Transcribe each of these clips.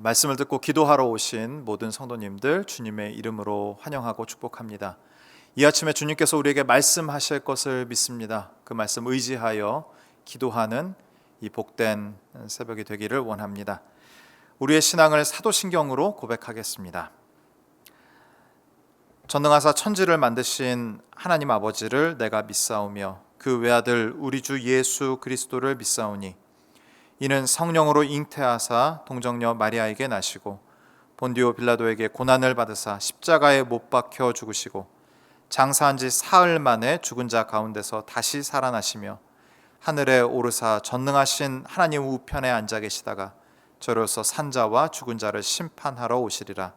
말씀을 듣고 기도하러 오신 모든 성도님들 주님의 이름으로 환영하고 축복합니다. 이 아침에 주님께서 우리에게 말씀하실 것을 믿습니다. 그 말씀 의지하여 기도하는 이 복된 새벽이 되기를 원합니다. 우리의 신앙을 사도신경으로 고백하겠습니다. 전능하사 천지를 만드신 하나님 아버지를 내가 믿사오며 그 외아들 우리 주 예수 그리스도를 믿사오니 이는 성령으로 잉태하사 동정녀 마리아에게 나시고 본디오 빌라도에게 고난을 받으사 십자가에 못 박혀 죽으시고 장사한 지 사흘 만에 죽은 자 가운데서 다시 살아나시며 하늘에 오르사 전능하신 하나님 우편에 앉아 계시다가 저로서 산자와 죽은 자를 심판하러 오시리라.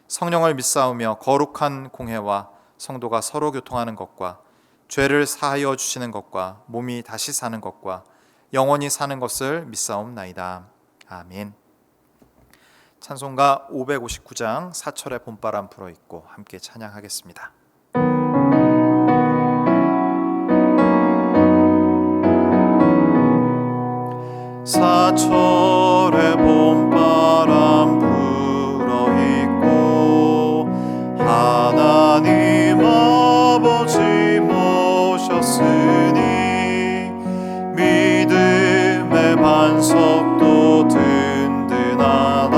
성령을 믿사오며 거룩한 공회와 성도가 서로 교통하는 것과 죄를 사하여 주시는 것과 몸이 다시 사는 것과 영원히 사는 것을 믿사옵나이다. 아멘. 찬송가 559장 사철의 봄바람 불어있고 함께 찬양하겠습니다. 사철의 봄바람 불어있고 하나님 아버지 모셨으니 믿음의 반석도 든든하다.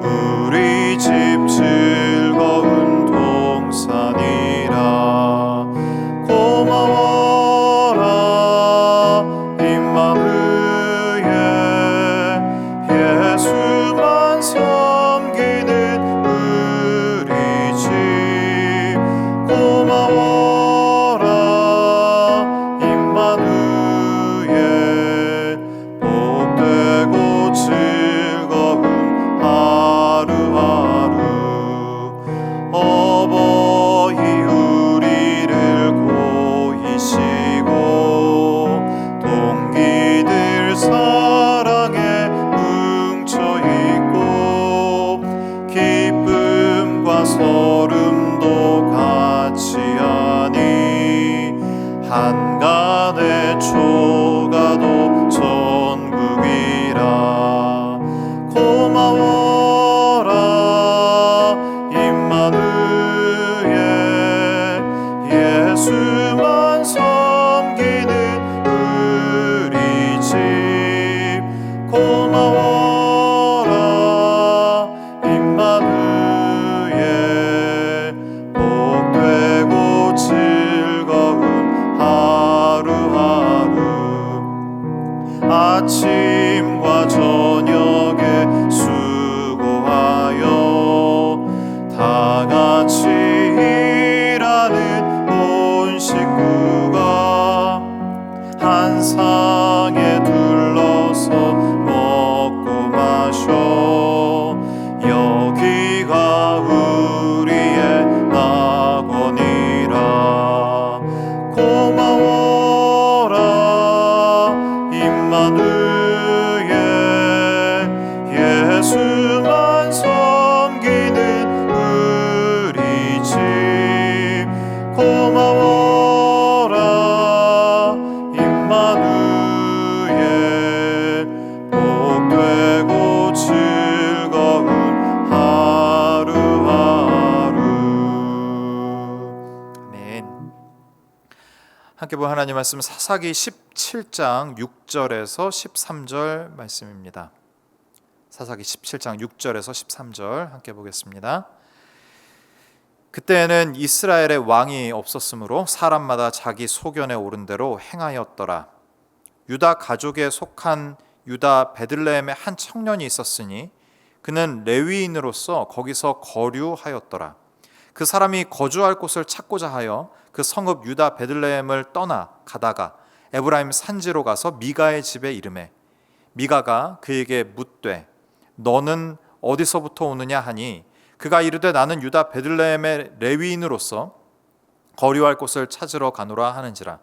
우리 집 즐거운 동산이라. 고마워라 임마누엘 예수만 섬기는 우리 집. 고마워라 임마누엘 복되고 즐거운 하루하루. 어버이 우리를 고이시고 동기들 사랑에 뭉쳐있고 기쁨과 서름도 같이 하니 한간의 초가도 천국이라. 고마워라 임마누엘 예수만 섬기는 우리 집. 고마워라 임마누엘 복되고 즐거운 하루하루. 아침과 저녁에 수고하여 다 같이 일하는 온 식구가 한 상에 둘러서 먹고 마셔. 여기가 우리의 낙원이라. 고마워라 임마누엘 예수만 섬기는 우리 집. 고마워라 임마누엘 복되고 즐거운 하루하루. 아멘. 함께 본 하나님 말씀 사사기 17장 6절에서 13절 말씀입니다. 사사기 17장 6절에서 13절 함께 보겠습니다. 그때에는 이스라엘의 왕이 없었으므로 사람마다 자기 소견에 오른 대로 행하였더라. 유다 가족에 속한 유다 베들레헴에 한 청년이 있었으니 그는 레위인으로서 거기서 거류하였더라. 그 사람이 거주할 곳을 찾고자 하여 그 성읍 유다 베들레헴을 떠나 가다가 에브라임 산지로 가서 미가의 집에 이르매 미가가 그에게 묻되 너는 어디서부터 오느냐 하니 그가 이르되 나는 유다 베들레헴의 레위인으로서 거류할 곳을 찾으러 가노라 하는지라.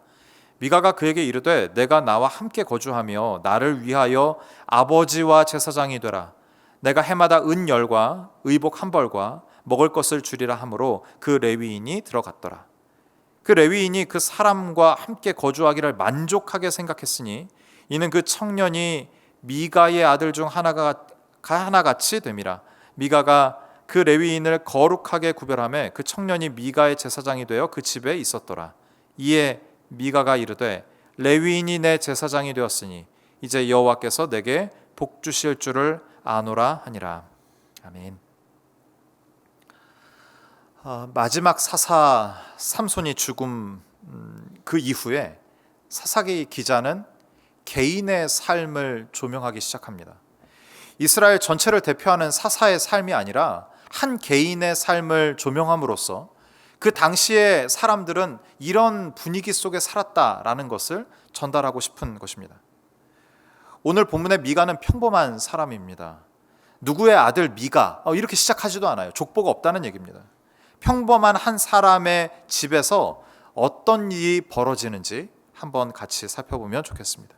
미가가 그에게 이르되 내가 나와 함께 거주하며 나를 위하여 아버지와 제사장이 되라. 내가 해마다 은열과 의복 한 벌과 먹을 것을 주리라 하므로 그 레위인이 들어갔더라. 그 레위인이 그 사람과 함께 거주하기를 만족하게 생각했으니 이는 그 청년이 미가의 아들 중 하나가 하나같이 됨이라. 미가가 그 레위인을 거룩하게 구별하며 그 청년이 미가의 제사장이 되어 그 집에 있었더라. 이에 미가가 이르되 레위인이 내 제사장이 되었으니 이제 여호와께서 내게 복 주실 줄을 아노라 하니라. 아멘. 마지막 사사 삼손이 죽음 그 이후에 사사기 기자는 개인의 삶을 조명하기 시작합니다. 이스라엘 전체를 대표하는 사사의 삶이 아니라 한 개인의 삶을 조명함으로써 그 당시의 사람들은 이런 분위기 속에 살았다라는 것을 전달하고 싶은 것입니다. 오늘 본문의 미가는 평범한 사람입니다. 누구의 아들 미가 이렇게 시작하지도 않아요. 족보가 없다는 얘기입니다. 평범한 한 사람의 집에서 어떤 일이 벌어지는지 한번 같이 살펴보면 좋겠습니다.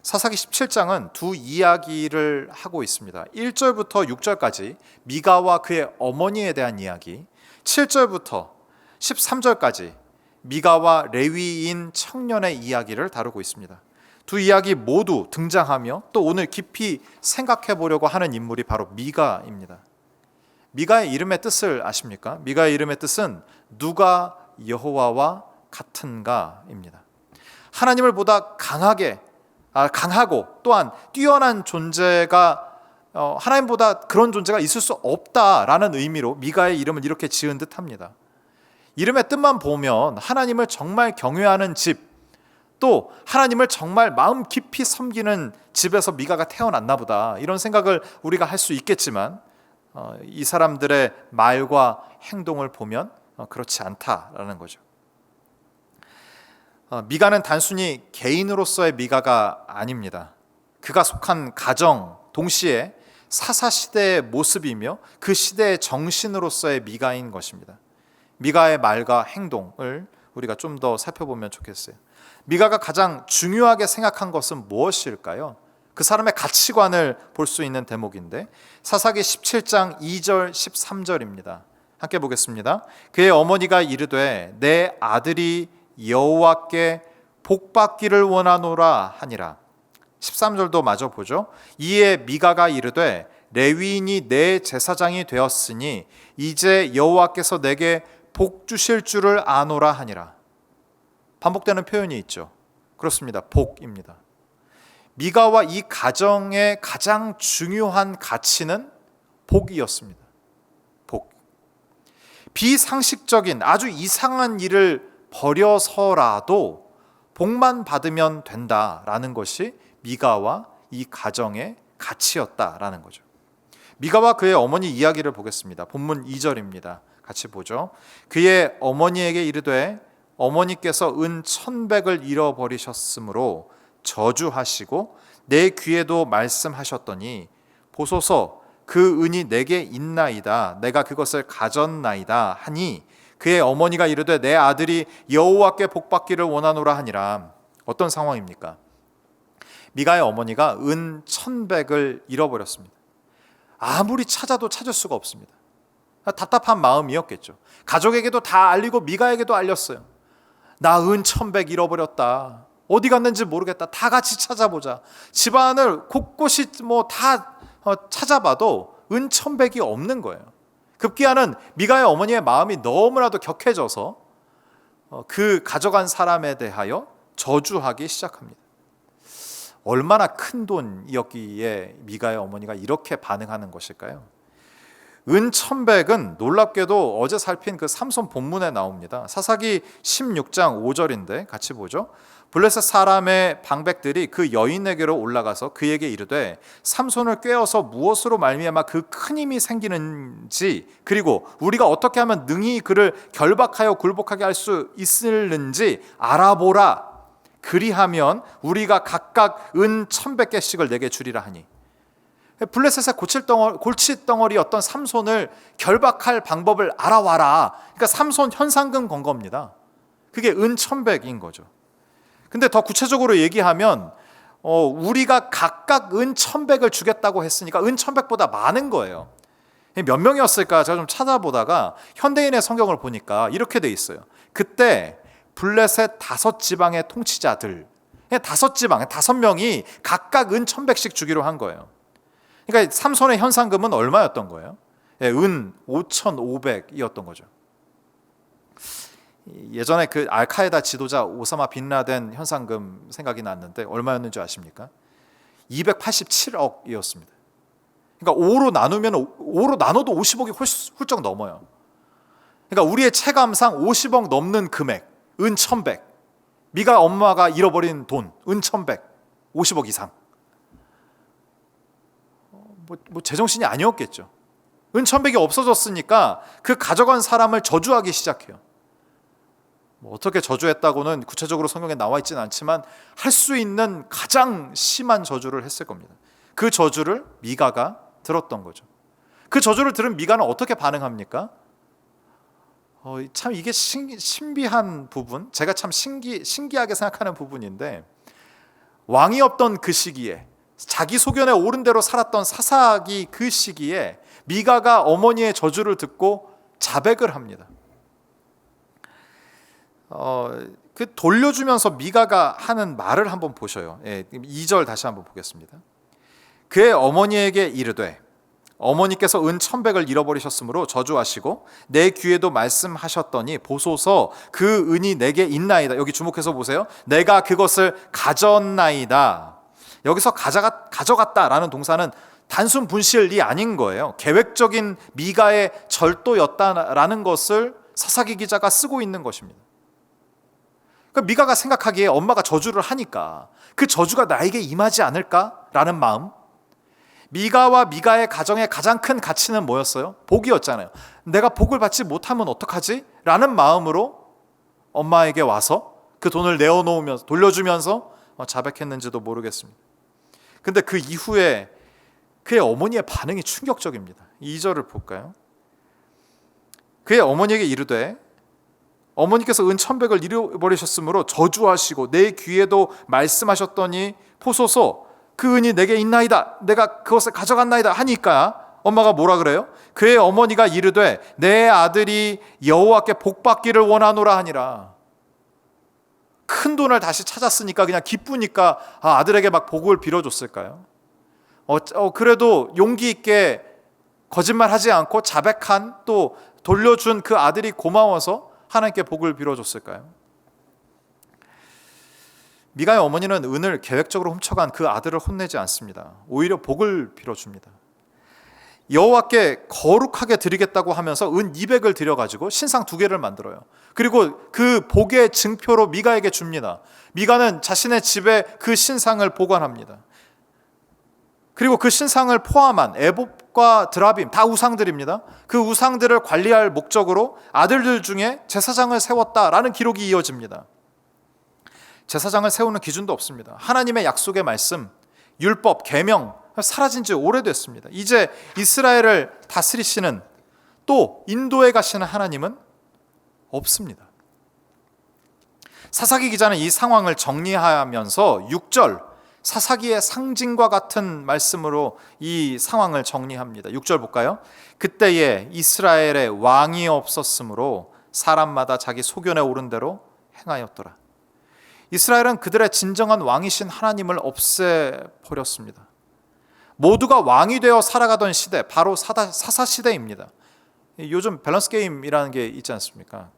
사사기 17장은 두 이야기를 하고 있습니다. 1절부터 6절까지 미가와 그의 어머니에 대한 이야기, 7절부터 13절까지 미가와 레위인 청년의 이야기를 다루고 있습니다. 두 이야기 모두 등장하며 또 오늘 깊이 생각해 보려고 하는 인물이 바로 미가입니다. 미가의 이름의 뜻을 아십니까? 미가의 이름의 뜻은 누가 여호와와 같은가입니다. 하나님을 보다 강하고 또한 뛰어난 존재가 하나님보다 그런 존재가 있을 수 없다라는 의미로 미가의 이름을 이렇게 지은 듯합니다. 이름의 뜻만 보면 하나님을 정말 경외하는 집, 또 하나님을 정말 마음 깊이 섬기는 집에서 미가가 태어났나 보다 이런 생각을 우리가 할 수 있겠지만 이 사람들의 말과 행동을 보면 그렇지 않다라는 거죠. 미가는 단순히 개인으로서의 미가가 아닙니다. 그가 속한 가정 동시에 사사시대의 모습이며 그 시대의 정신으로서의 미가인 것입니다. 미가의 말과 행동을 우리가 좀 더 살펴보면 좋겠어요. 미가가 가장 중요하게 생각한 것은 무엇일까요? 그 사람의 가치관을 볼 수 있는 대목인데 사사기 17장 2절 13절입니다. 함께 보겠습니다. 그의 어머니가 이르되 내 아들이 여호와께 복받기를 원하노라 하니라. 13절도 마저 보죠. 이에 미가가 이르되 레위인이 내 제사장이 되었으니 이제 여호와께서 내게 복 주실 줄을 아노라 하니라. 반복되는 표현이 있죠. 그렇습니다. 복입니다. 미가와 이 가정의 가장 중요한 가치는 복이었습니다. 복. 비상식적인 아주 이상한 일을 버려서라도 복만 받으면 된다라는 것이 미가와 이 가정의 가치였다라는 거죠. 미가와 그의 어머니 이야기를 보겠습니다. 본문 2절입니다. 같이 보죠. 그의 어머니에게 이르되 어머니께서 은 1,100을 잃어버리셨으므로 저주하시고 내 귀에도 말씀하셨더니 보소서 그 은이 내게 있나이다. 내가 그것을 가졌나이다 하니 그의 어머니가 이르되 내 아들이 여호와께 복받기를 원하노라 하니라. 어떤 상황입니까? 미가의 어머니가 은 1,100을 잃어버렸습니다. 아무리 찾아도 찾을 수가 없습니다. 답답한 마음이었겠죠. 가족에게도 다 알리고 미가에게도 알렸어요. 나 은 1,100 잃어버렸다. 어디 갔는지 모르겠다. 다 같이 찾아보자. 집안을 곳곳이 다 찾아봐도 은 1,100이 없는 거예요. 급기야는 미가의 어머니의 마음이 너무나도 격해져서 그 가져간 사람에 대하여 저주하기 시작합니다. 얼마나 큰 돈이었기에 미가의 어머니가 이렇게 반응하는 것일까요? 은 1,100은 놀랍게도 어제 살핀 그 삼손 본문에 나옵니다. 사사기 16장 5절인데 같이 보죠. 블레셋 사람의 방백들이 그 여인에게로 올라가서 그에게 이르되 삼손을 꾀어서 무엇으로 말미암아 그 큰 힘이 생기는지 그리고 우리가 어떻게 하면 능히 그를 결박하여 굴복하게 할 수 있을는지 알아보라. 그리하면 우리가 각각 은 1,100개씩을 내게 주리라 하니. 블레셋의 골칫덩어리 어떤 삼손을 결박할 방법을 알아와라. 그러니까 삼손 현상금 건 겁니다. 그게 은 1,100인 거죠. 근데 더 구체적으로 얘기하면 우리가 각각 은 1,100을 주겠다고 했으니까 은 1,100보다 많은 거예요. 몇 명이었을까 제가 좀 찾아보다가 현대인의 성경을 보니까 이렇게 돼 있어요. 그때 블레셋 5지방의 통치자들 5지방 5명이 각각 은 1,100씩 주기로 한 거예요. 그러니까 삼손의 현상금은 얼마였던 거예요? 은 5,500이었던 거죠. 예전에 그 알카에다 지도자 오사마 빈 라덴 현상금 생각이 났는데 얼마였는지 아십니까? 287억이었습니다. 그러니까 5로 나눠도 50억이 훌쩍 넘어요. 그러니까 우리의 체감상 50억 넘는 금액, 은 1,100. 미가 엄마가 잃어버린 돈, 은 1,100. 50억 이상. 뭐 제정신이 아니었겠죠. 은 1,100이 없어졌으니까 그 가져간 사람을 저주하기 시작해요. 어떻게 저주했다고는 구체적으로 성경에 나와 있지는 않지만 할 수 있는 가장 심한 저주를 했을 겁니다. 그 저주를 미가가 들었던 거죠. 그 저주를 들은 미가는 어떻게 반응합니까? 참 이게 신비한 부분, 제가 참 신기하게 생각하는 부분인데, 왕이 없던 그 시기에, 자기 소견에 옳은 대로 살았던 사사기 그 시기에 미가가 어머니의 저주를 듣고 자백을 합니다. 그 돌려주면서 미가가 하는 말을 한번 보셔요. 2절 다시 한번 보겠습니다. 그의 어머니에게 이르되 어머니께서 은 1,100을 잃어버리셨으므로 저주하시고 내 귀에도 말씀하셨더니 보소서 그 은이 내게 있나이다. 여기 주목해서 보세요. 내가 그것을 가졌나이다. 여기서 가져갔다라는 동사는 단순 분실이 아닌 거예요. 계획적인 미가의 절도였다라는 것을 사사기 기자가 쓰고 있는 것입니다. 그러니까 미가가 생각하기에 엄마가 저주를 하니까 그 저주가 나에게 임하지 않을까라는 마음. 미가와 미가의 가정의 가장 큰 가치는 뭐였어요? 복이었잖아요. 내가 복을 받지 못하면 어떡하지? 라는 마음으로 엄마에게 와서 그 돈을 내어놓으면서 돌려주면서 자백했는지도 모르겠습니다. 근데 그 이후에 그의 어머니의 반응이 충격적입니다. 2절을 볼까요? 그의 어머니에게 이르되 어머니께서 은 1,100을 잃어버리셨으므로 저주하시고 내 귀에도 말씀하셨더니 보소서 그 은이 내게 있나이다. 내가 그것을 가져갔나이다 하니까 엄마가 뭐라 그래요? 그의 어머니가 이르되 내 아들이 여호와께 복받기를 원하노라 하니라. 큰 돈을 다시 찾았으니까 그냥 기쁘니까 아들에게 막 복을 빌어줬을까요? 그래도 용기 있게 거짓말하지 않고 자백한 또 돌려준 그 아들이 고마워서 하나님께 복을 빌어줬을까요? 미가의 어머니는 은을 계획적으로 훔쳐간 그 아들을 혼내지 않습니다. 오히려 복을 빌어줍니다. 여호와께 거룩하게 드리겠다고 하면서 은 200을 들여가지고 신상 2개를 만들어요. 그리고 그 복의 증표로 미가에게 줍니다. 미가는 자신의 집에 그 신상을 보관합니다. 그리고 그 신상을 포함한 에봇과 드라빔 다 우상들입니다. 그 우상들을 관리할 목적으로 아들들 중에 제사장을 세웠다라는 기록이 이어집니다. 제사장을 세우는 기준도 없습니다. 하나님의 약속의 말씀, 율법, 계명 사라진 지 오래됐습니다. 이제 이스라엘을 다스리시는 또 인도에 가시는 하나님은 없습니다. 사사기 기자는 이 상황을 정리하면서 6절 사사기의 상징과 같은 말씀으로 이 상황을 정리합니다. 6절 볼까요? 그때에 이스라엘에 왕이 없었으므로 사람마다 자기 소견에 오른 대로 행하였더라. 이스라엘은 그들의 진정한 왕이신 하나님을 없애버렸습니다. 모두가 왕이 되어 살아가던 시대, 바로 사사 시대입니다. 요즘 밸런스 게임이라는 게 있지 않습니까?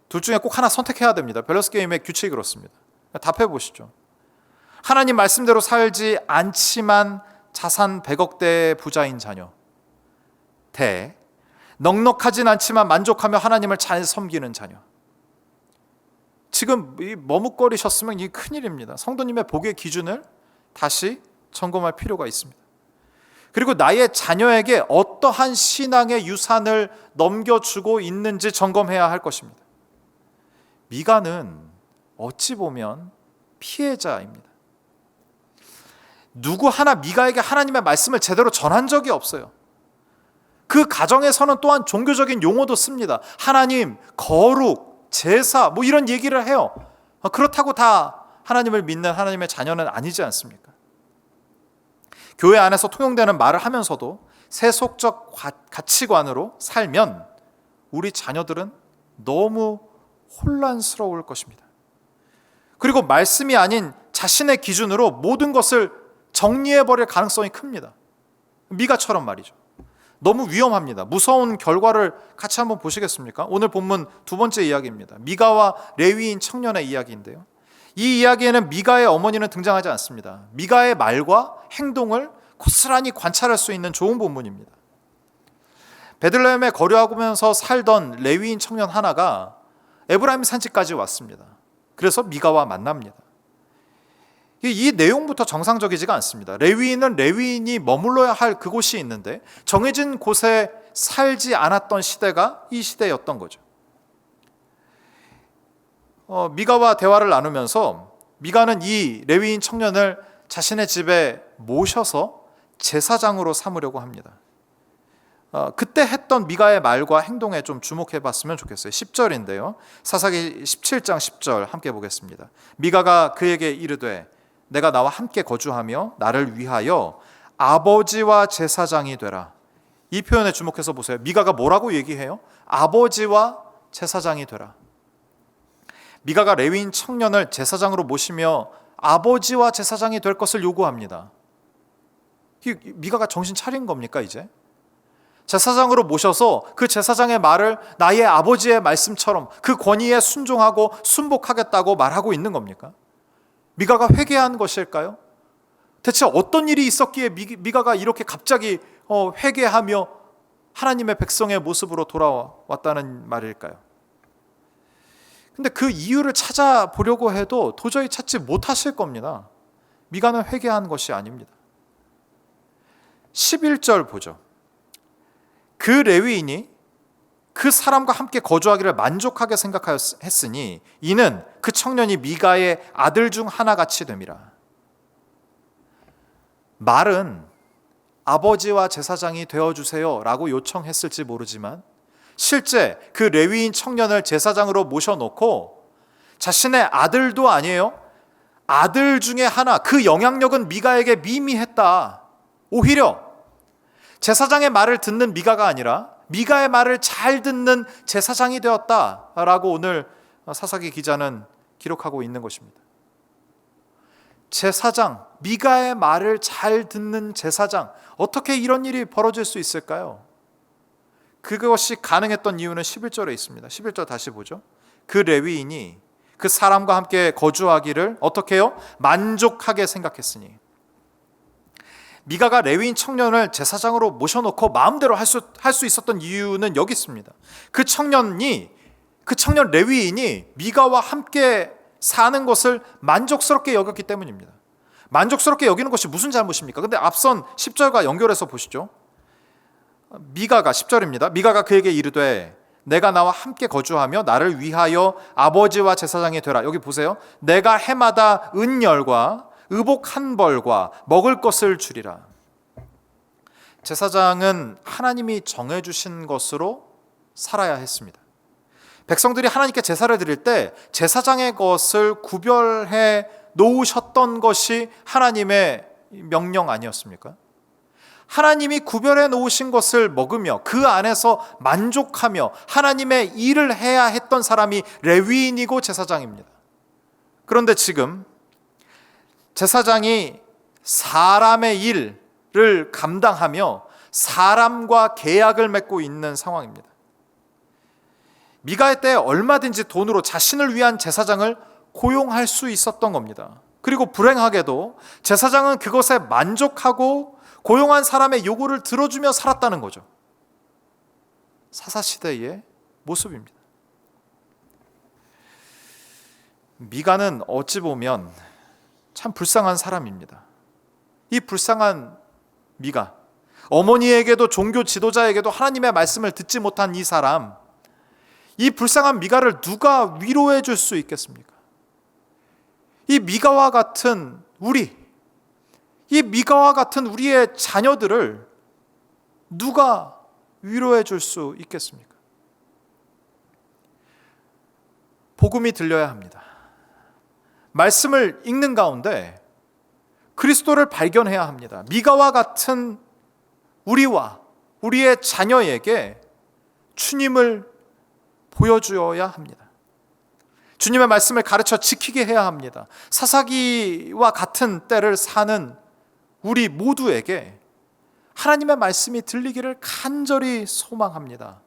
둘 중에 꼭 하나 선택해야 됩니다. 밸런스 게임의 규칙이 그렇습니다. 답해 보시죠. 하나님 말씀대로 살지 않지만 자산 100억대의 부자인 자녀 대 넉넉하진 않지만 만족하며 하나님을 잘 섬기는 자녀. 지금 머뭇거리셨으면 이게 큰일입니다. 성도님의 복의 기준을 다시 점검할 필요가 있습니다. 그리고 나의 자녀에게 어떠한 신앙의 유산을 넘겨주고 있는지 점검해야 할 것입니다. 미가는 어찌 보면 피해자입니다. 누구 하나 미가에게 하나님의 말씀을 제대로 전한 적이 없어요. 그 가정에서는 또한 종교적인 용어도 씁니다. 하나님, 거룩, 제사 이런 얘기를 해요. 그렇다고 다 하나님을 믿는 하나님의 자녀는 아니지 않습니까? 교회 안에서 통용되는 말을 하면서도 세속적 가치관으로 살면 우리 자녀들은 너무 혼란스러울 것입니다. 그리고 말씀이 아닌 자신의 기준으로 모든 것을 정리해버릴 가능성이 큽니다. 미가처럼 말이죠. 너무 위험합니다. 무서운 결과를 같이 한번 보시겠습니까? 오늘 본문 두 번째 이야기입니다. 미가와 레위인 청년의 이야기인데요. 이 이야기에는 미가의 어머니는 등장하지 않습니다. 미가의 말과 행동을 고스란히 관찰할 수 있는 좋은 본문입니다. 베들레헴에 거류하면서 살던 레위인 청년 하나가 에브라임 산지까지 왔습니다. 그래서 미가와 만납니다. 이 내용부터 정상적이지가 않습니다. 레위인은 레위인이 머물러야 할 그곳이 있는데 정해진 곳에 살지 않았던 시대가 이 시대였던 거죠. 미가와 대화를 나누면서 미가는 이 레위인 청년을 자신의 집에 모셔서 제사장으로 삼으려고 합니다. 그때 했던 미가의 말과 행동에 좀 주목해 봤으면 좋겠어요. 10절인데요. 사사기 17장 10절 함께 보겠습니다. 미가가 그에게 이르되 내가 나와 함께 거주하며 나를 위하여 아버지와 제사장이 되라. 이 표현에 주목해서 보세요. 미가가 뭐라고 얘기해요? 아버지와 제사장이 되라. 미가가 레위인 청년을 제사장으로 모시며 아버지와 제사장이 될 것을 요구합니다. 미가가 정신 차린 겁니까 이제? 제사장으로 모셔서 그 제사장의 말을 나의 아버지의 말씀처럼 그 권위에 순종하고 순복하겠다고 말하고 있는 겁니까? 미가가 회개한 것일까요? 대체 어떤 일이 있었기에 미가가 이렇게 갑자기 회개하며 하나님의 백성의 모습으로 돌아왔다는 말일까요? 근데 그 이유를 찾아보려고 해도 도저히 찾지 못하실 겁니다. 미가는 회개한 것이 아닙니다. 11절 보죠. 그 레위인이 그 사람과 함께 거주하기를 만족하게 생각하였으니 이는 그 청년이 미가의 아들 중 하나같이 됨이라. 말은 아버지와 제사장이 되어주세요 라고 요청했을지 모르지만 실제 그 레위인 청년을 제사장으로 모셔놓고 자신의 아들도 아니에요. 아들 중에 하나, 그 영향력은 미가에게 미미했다. 오히려 제사장의 말을 듣는 미가가 아니라 미가의 말을 잘 듣는 제사장이 되었다라고 오늘 사사기 기자는 기록하고 있는 것입니다. 제사장, 미가의 말을 잘 듣는 제사장, 어떻게 이런 일이 벌어질 수 있을까요? 그것이 가능했던 이유는 11절에 있습니다. 11절 다시 보죠. 그 레위인이 그 사람과 함께 거주하기를 어떻게 해요? 만족하게 생각했으니. 미가가 레위인 청년을 제사장으로 모셔놓고 마음대로 할 수 있었던 이유는 여기 있습니다. 그 청년 레위인이 미가와 함께 사는 것을 만족스럽게 여겼기 때문입니다. 만족스럽게 여기는 것이 무슨 잘못입니까? 근데 앞선 10절과 연결해서 보시죠. 미가가 10절입니다. 미가가 그에게 이르되 내가 나와 함께 거주하며 나를 위하여 아버지와 제사장이 되라. 여기 보세요. 내가 해마다 은열과 의복 한 벌과 먹을 것을 주리라. 제사장은 하나님이 정해주신 것으로 살아야 했습니다. 백성들이 하나님께 제사를 드릴 때 제사장의 것을 구별해 놓으셨던 것이 하나님의 명령 아니었습니까? 하나님이 구별해 놓으신 것을 먹으며 그 안에서 만족하며 하나님의 일을 해야 했던 사람이 레위인이고 제사장입니다. 그런데 지금 제사장이 사람의 일을 감당하며 사람과 계약을 맺고 있는 상황입니다. 미가의 때에 얼마든지 돈으로 자신을 위한 제사장을 고용할 수 있었던 겁니다. 그리고 불행하게도 제사장은 그것에 만족하고 고용한 사람의 요구를 들어주며 살았다는 거죠. 사사시대의 모습입니다. 미가는 어찌 보면 참 불쌍한 사람입니다. 이 불쌍한 미가, 어머니에게도 종교 지도자에게도 하나님의 말씀을 듣지 못한 이 사람, 이 불쌍한 미가를 누가 위로해 줄 수 있겠습니까? 이 미가와 같은 우리의 자녀들을 누가 위로해 줄 수 있겠습니까? 복음이 들려야 합니다. 말씀을 읽는 가운데 그리스도를 발견해야 합니다. 미가와 같은 우리와 우리의 자녀에게 주님을 보여주어야 합니다. 주님의 말씀을 가르쳐 지키게 해야 합니다. 사사기와 같은 때를 사는 우리 모두에게 하나님의 말씀이 들리기를 간절히 소망합니다.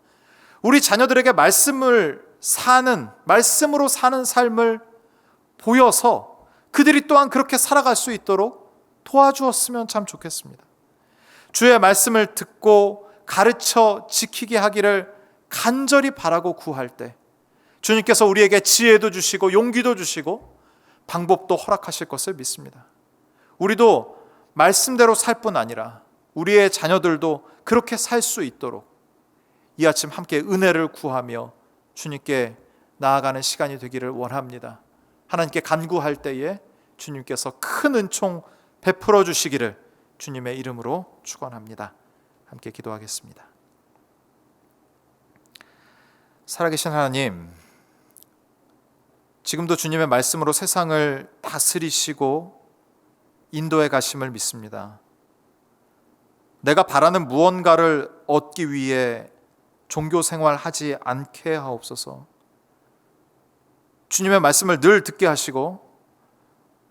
우리 자녀들에게 말씀으로 사는 삶을 보여서 그들이 또한 그렇게 살아갈 수 있도록 도와주었으면 참 좋겠습니다. 주의 말씀을 듣고 가르쳐 지키게 하기를 간절히 바라고 구할 때 주님께서 우리에게 지혜도 주시고 용기도 주시고 방법도 허락하실 것을 믿습니다. 우리도 말씀대로 살 뿐 아니라 우리의 자녀들도 그렇게 살 수 있도록 이 아침 함께 은혜를 구하며 주님께 나아가는 시간이 되기를 원합니다. 하나님께 간구할 때에 주님께서 큰 은총 베풀어 주시기를 주님의 이름으로 축원합니다. 함께 기도하겠습니다. 살아계신 하나님, 지금도 주님의 말씀으로 세상을 다스리시고 인도해 가심을 믿습니다. 내가 바라는 무언가를 얻기 위해 종교 생활하지 않게 하옵소서. 주님의 말씀을 늘 듣게 하시고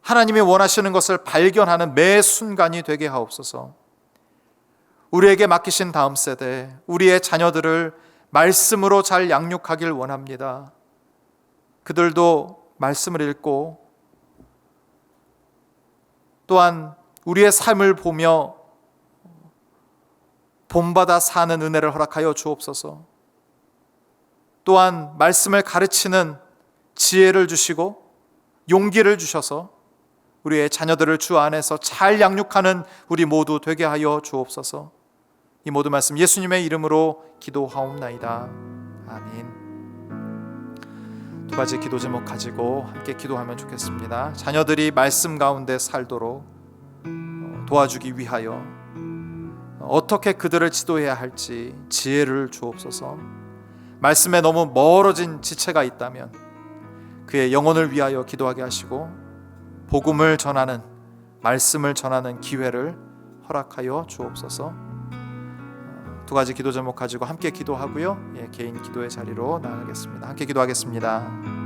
하나님이 원하시는 것을 발견하는 매 순간이 되게 하옵소서. 우리에게 맡기신 다음 세대, 우리의 자녀들을 말씀으로 잘 양육하길 원합니다. 그들도 말씀을 읽고 또한 우리의 삶을 보며 본받아 사는 은혜를 허락하여 주옵소서. 또한 말씀을 가르치는 지혜를 주시고 용기를 주셔서 우리의 자녀들을 주 안에서 잘 양육하는 우리 모두 되게 하여 주옵소서. 이 모든 말씀 예수님의 이름으로 기도하옵나이다. 아멘. 두 가지 기도 제목 가지고 함께 기도하면 좋겠습니다. 자녀들이 말씀 가운데 살도록 도와주기 위하여 어떻게 그들을 지도해야 할지 지혜를 주옵소서. 말씀에 너무 멀어진 지체가 있다면 그의 영혼을 위하여 기도하게 하시고 복음을 전하는, 말씀을 전하는 기회를 허락하여 주옵소서. 두 가지 기도 제목 가지고 함께 기도하고요, 개인 기도의 자리로 나가겠습니다. 함께 기도하겠습니다.